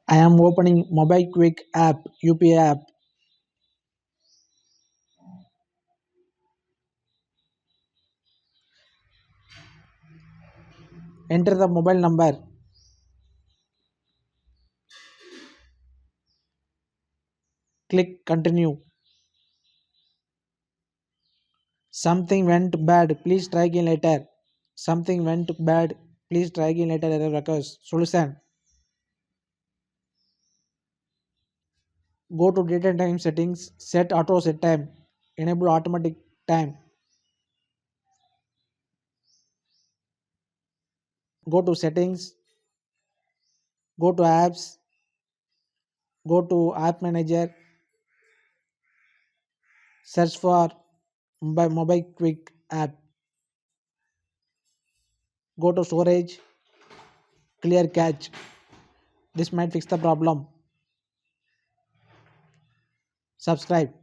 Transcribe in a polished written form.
I am opening Mobikwik app UPI app. Enter the mobile number. Click continue. Something went bad. Please try again later. Something went bad. Please try again later. Error occurs. Solution. Go to date and time settings. Set auto set time. Enable automatic time. Go to settings. Go to apps. Go to app manager. Search for Mobikwik app. Go to storage. Clear cache. This might fix the problem. Subscribe.